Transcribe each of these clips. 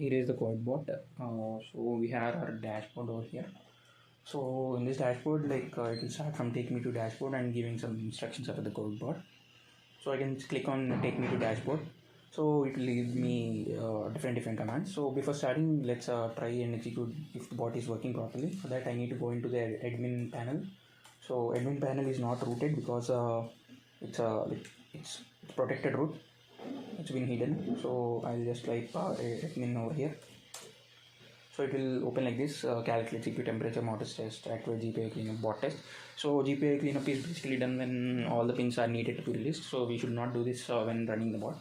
here is the CoviBot. So we have our dashboard over here. So in this dashboard, it will start from take me to dashboard and giving some instructions about the CoviBot. So I can click on take me to dashboard. So it will give me different commands. So before starting, let's try and execute if the bot is working properly. For that, I need to go into the admin panel. So admin panel is not rooted because it's protected root. It's been hidden. So I'll just type admin over here. So it will open like this: calculate GPU temperature, modus test, activate GPU cleanup, bot test. So GPU cleanup is basically done when all the pins are needed to be released. So we should not do this when running the bot.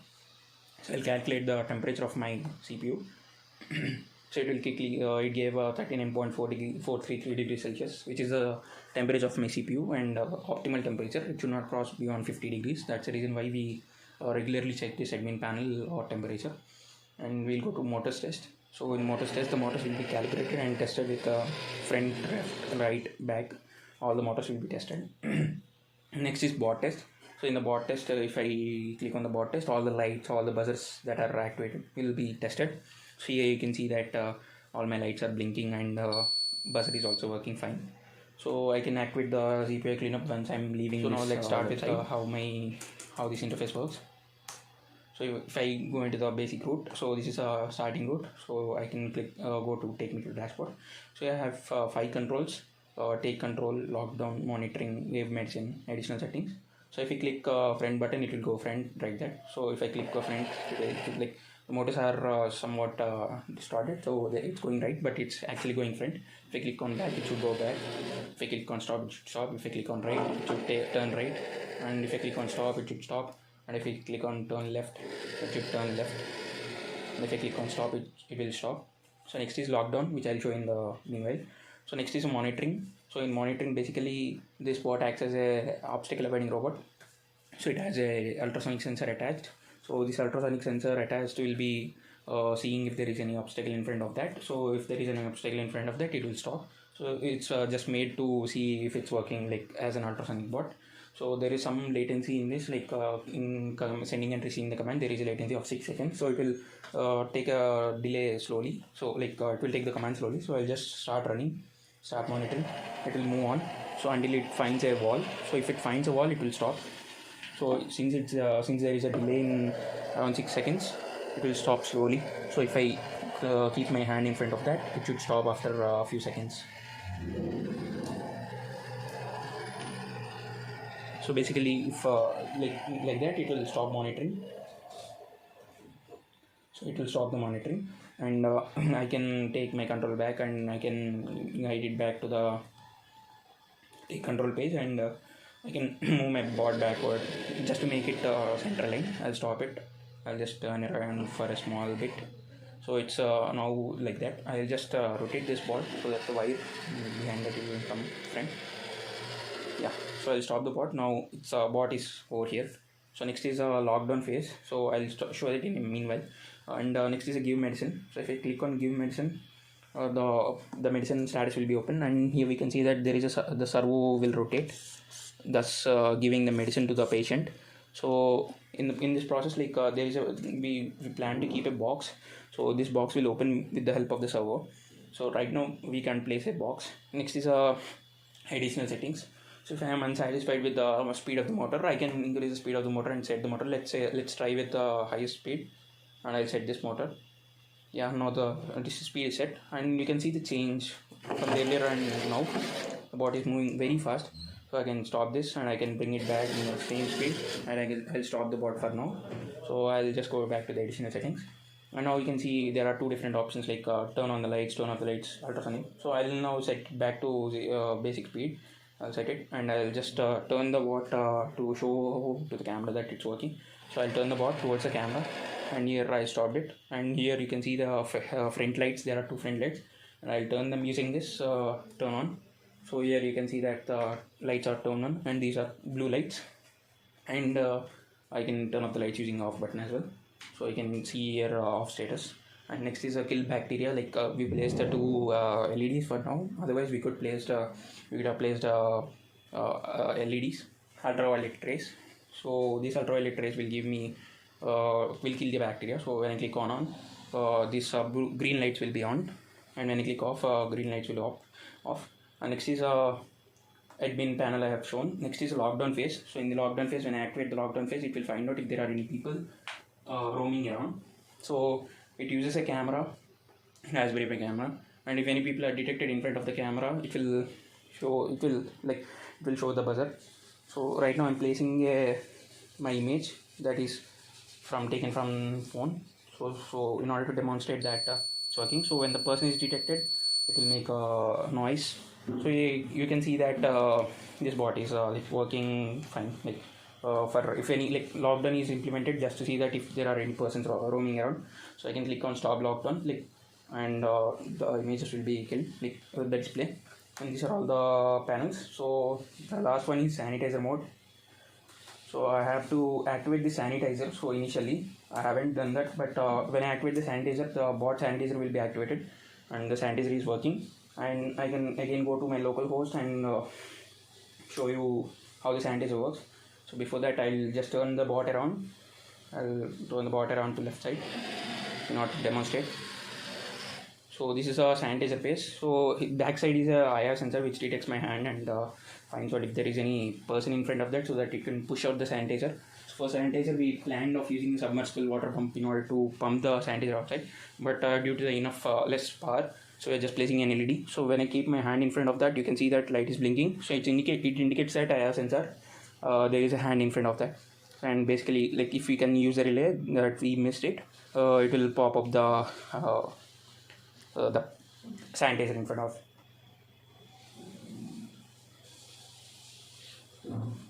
So I'll calculate the temperature of my CPU. So it will quickly, it gave 39.43 degrees Celsius, which is the temperature of my CPU and optimal temperature. It should not cross beyond 50 degrees. That's the reason why we regularly check this admin panel or temperature. And we'll go to motors test. So in motors test, the motors will be calibrated and tested with front, left, right, back. All the motors will be tested. Next is bot test. So in the bot test, if I click on the bot test, all the lights, all the buzzers that are activated will be tested. So here you can see that all my lights are blinking and buzzer is also working fine. So I can activate the GPU cleanup once I'm leaving. So now let's start with how this interface works. So if I go into the basic route, so this is a starting route. So I can click go to take me to dashboard. So I have 5 controls: take control, lockdown, monitoring, wave medicine, additional settings. So if you click front button, it will go front like that. So if I click front, like the motors are somewhat distorted, so it's going right, but it's actually going front. If I click on back, it should go back. If I click on stop, it should stop. If I click on right, it should turn right. And if I click on stop, it should stop. And if I click on turn left, it should turn left. And if I click on stop, it will stop. So next is lockdown, which I'll show in the meanwhile. So next is monitoring. So in monitoring, basically this bot acts as a obstacle avoiding robot. So it has a ultrasonic sensor attached. So this ultrasonic sensor attached will be seeing if there is any obstacle in front of that. So if there is any obstacle in front of that, it will stop. So it's just made to see if it's working like as an ultrasonic bot. So there is some latency in this, in sending and receiving the command, there is a latency of 6 seconds. So it will take a delay slowly. So it will take the command slowly. So I'll just start running, start monitoring. It will move on. So until it finds a wall. So if it finds a wall, it will stop. So since there is a delay in around 6 seconds, it will stop slowly. So if I keep my hand in front of that, it should stop after a few seconds. So basically, if like that, it will stop monitoring. So it will stop the monitoring, and I can take my control back, and I can guide it back to the take control page, and I can move my bot backward just to make it center line. I'll stop it. I'll just turn it around for a small bit. So it's now like that. I'll just rotate this bot so that the wire behind it will come front. Yeah. So I'll stop the bot. Now its bot is over here. So next is a lockdown phase. So I'll show it in the meanwhile. And next is a give medicine. So if I click on give medicine, the medicine status will be open, and here we can see that there is the servo will rotate, thus giving the medicine to the patient. So in this process, there is we plan to keep a box. So this box will open with the help of the servo. So right now we can place a box. Next is additional settings. So if I am unsatisfied with the speed of the motor, I can increase the speed of the motor and set the motor. Let's try with the highest speed, and I'll set this motor. Yeah, now this speed is set, and you can see the change from earlier and now. The bot is moving very fast. So I can stop this and I can bring it back in the same speed, and I'll stop the bot for now. So I'll just go back to the additional settings, and now you can see there are 2 different options, like turn on the lights, turn off the lights, ultrasonic. So I'll now set it back to the basic speed. I'll set it, and I'll just turn the bot to show to the camera that it's working. So I'll turn the bot towards the camera, and here I stopped it, and here you can see the front lights. There are 2 front lights, and I'll turn them using this turn on. So here you can see that the lights are turned on, and these are blue lights, and I can turn off the lights using off button as well. So you can see here off status. And next is a kill bacteria. We placed the 2 LEDs for now. Otherwise we could have placed LEDs, ultraviolet rays. So these ultraviolet rays will give me will kill the bacteria. So when I click on these green lights will be on, and when I click off, green lights will off. And next is admin panel I have shown. Next is lockdown phase. So in the lockdown phase, when I activate the lockdown phase, it will find out if there are any people roaming around. So it uses a camera, Raspberry Pi camera, and if any people are detected in front of the camera, it will show the buzzer. So right now I'm placing my image that is taken from phone. So in order to demonstrate that it's working, so when the person is detected, it will make a noise. So you can see that this bot is working fine. For if any lockdown is implemented, just to see that if there are any persons roaming around, so I can click on stop lockdown, and the images will be killed, the display. And these are all the panels. So the last one is sanitizer mode. So I have to activate the sanitizer. So initially I haven't done that, but when I activate the sanitizer, the bot sanitizer will be activated, and the sanitizer is working. And I can again go to my local host and show you how the sanitizer works. So before that, I'll just turn the bot around. I'll turn the bot around to left side in order to demonstrate. So this is a sanitizer phase. So back side is a IR sensor which detects my hand and finds out if there is any person in front of that, so that it can push out the sanitizer. So for sanitizer, we planned of using a submersible water pump in order to pump the sanitizer outside, but due to the enough less power, so we're just placing an LED. So when I keep my hand in front of that, you can see that light is blinking. So it indicates that IR sensor, there is a hand in front of that. And basically, if we can use a relay that we missed it, it will pop up the sanitizer in front of